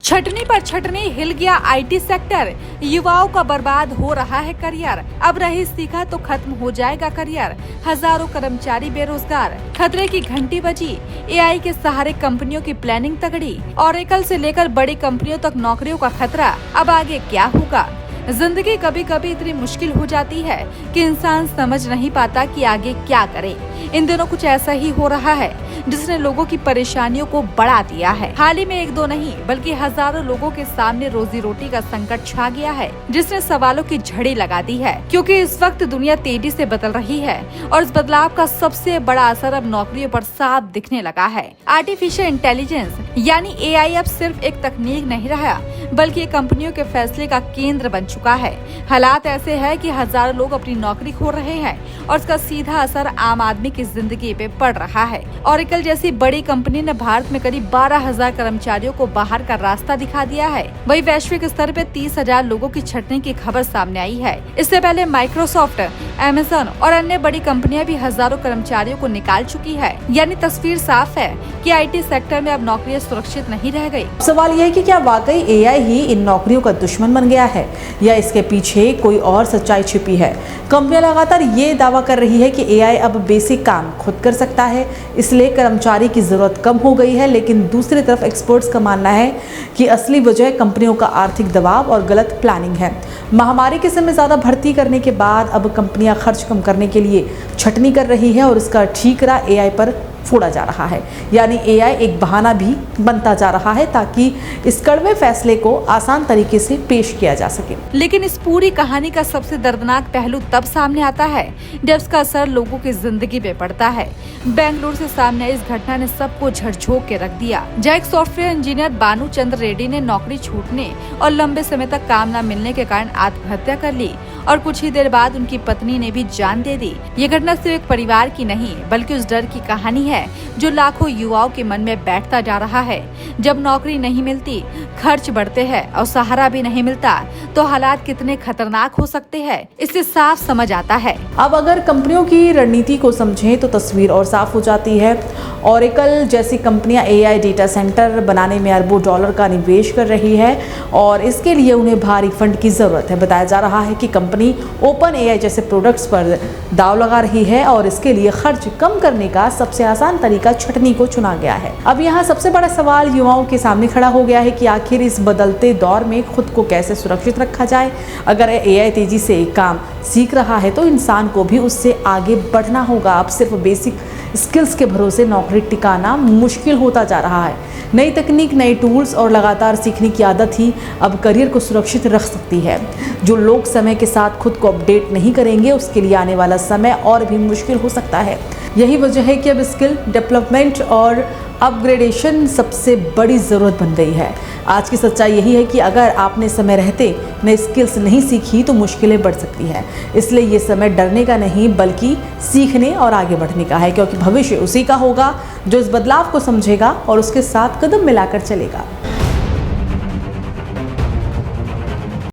छटनी पर छटनी हिल गया आईटी सेक्टर, युवाओं का बर्बाद हो रहा है करियर। अब रही सीखा तो खत्म हो जाएगा करियर। हजारों कर्मचारी बेरोजगार, खतरे की घंटी बजी। एआई के सहारे कंपनियों की प्लानिंग तगड़ी। ओरेकल से लेकर बड़ी कंपनियों तक नौकरियों का खतरा। अब आगे क्या होगा? जिंदगी कभी कभी इतनी मुश्किल हो जाती है कि इंसान समझ नहीं पाता कि आगे क्या करे। इन दिनों कुछ ऐसा ही हो रहा है जिसने लोगों की परेशानियों को बढ़ा दिया है। हाल ही में एक दो नहीं बल्कि हजारों लोगों के सामने रोजी रोटी का संकट छा गया है, जिसने सवालों की झड़ी लगा दी है। क्योंकि इस वक्त दुनिया तेजी से बदल रही है और इस बदलाव का सबसे बड़ा असर अब नौकरियों पर साफ दिखने लगा है। आर्टिफिशियल इंटेलिजेंस यानी एआई अब सिर्फ एक तकनीक नहीं रहा बल्कि कंपनियों के फैसले का केंद्र बन चुका है। हालात ऐसे है कि हजारों लोग अपनी नौकरी खो रहे हैं और इसका सीधा असर आम आदमी की जिंदगी पे पड़ रहा है। ओरेकल जैसी बड़ी कंपनी ने भारत में करीब 12,000 कर्मचारियों को बाहर का रास्ता दिखा दिया है। वहीं वैश्विक स्तर पे 30,000 लोगों की छटनी की खबर सामने आई है। इससे पहले माइक्रोसॉफ्ट, अमेज़न और अन्य बड़ी कंपनियां भी हजारों कर्मचारियों को निकाल चुकी है। यानी तस्वीर साफ है कि आईटी सेक्टर में अब नौकरियां सुरक्षित नहीं रह गई। सवाल यह है कि क्या वाकई एआई ही इन नौकरियों का दुश्मन बन गया है या इसके पीछे कोई और सच्चाई छिपी है? कंपनियां लगातार ये दावा कर रही है कि एआई अब बेसिक काम खुद कर सकता है, इसलिए कर्मचारी की जरूरत कम हो गई है। लेकिन दूसरी तरफ एक्सपर्ट्स का मानना है कि असली वजह कंपनियों का आर्थिक दबाव और गलत प्लानिंग है। महामारी के समय ज्यादा भर्ती करने के बाद अब कंपनियां खर्च कम करने के लिए छटनी कर रही है और इसका ठीकरा एआई पर फोड़ा जा रहा है। यानी एआई एक बहाना भी बनता जा रहा है ताकि इस कड़वे फैसले को आसान तरीके से पेश किया जा सके। लेकिन इस पूरी कहानी का सबसे दर्दनाक पहलू तब सामने आता है जब इसका असर लोगों की जिंदगी पे पड़ता है। बेंगलुरु से सामने आई इस घटना ने सबको झकझोर के रख दिया। जहाँ एक सॉफ्टवेयर इंजीनियर बानू चंद्र रेड्डी ने नौकरी छूटने और लंबे समय तक काम न मिलने के कारण आत्महत्या कर ली और कुछ ही देर बाद उनकी पत्नी ने भी जान दे दी। ये घटना सिर्फ एक परिवार की नहीं बल्कि उस डर की कहानी है जो लाखों युवाओं के मन में बैठता जा रहा है। जब नौकरी नहीं मिलती, खर्च बढ़ते हैं और सहारा भी नहीं मिलता तो हालात कितने खतरनाक हो सकते हैं, इससे साफ समझ आता है। अब अगर कंपनियों की रणनीति को समझें तो तस्वीर और साफ हो जाती है। ओरेकल जैसी कंपनियां एआई डेटा सेंटर बनाने में अरबों डॉलर का निवेश कर रही है और इसके लिए उन्हें भारी फंड की जरूरत है। बताया जा रहा है कि कंपनी ओपन एआई जैसे प्रोडक्ट्स पर दाव लगा रही है और इसके लिए खर्च कम करने का सबसे आसान तरीका छटनी को चुना गया है। अब यहाँ सबसे बड़ा सवाल युवाओं के सामने खड़ा हो गया है कि आखिर इस बदलते दौर में खुद को कैसे सुरक्षित रखा जाए। अगर एआई तेजी से एक काम सीख रहा है तो इंसान को भी उससे आगे बढ़ना होगा। अब सिर्फ बेसिक स्किल्स के भरोसे नौकरी टिकाना मुश्किल होता जा रहा है। नई तकनीक, नए टूल्स और लगातार सीखने की आदत ही अब करियर को सुरक्षित रख सकती है। जो लोग समय के साथ खुद को अपडेट नहीं करेंगे उसके लिए आने वाला समय और भी मुश्किल हो सकता है। यही वजह है कि अब स्किल डेवलपमेंट और अपग्रेडेशन सबसे बड़ी ज़रूरत बन गई है। आज की सच्चाई यही है कि अगर आपने समय रहते नई स्किल्स नहीं सीखी तो मुश्किलें बढ़ सकती हैं। इसलिए ये समय डरने का नहीं बल्कि सीखने और आगे बढ़ने का है, क्योंकि भविष्य उसी का होगा जो इस बदलाव को समझेगा और उसके साथ कदम मिलाकर चलेगा।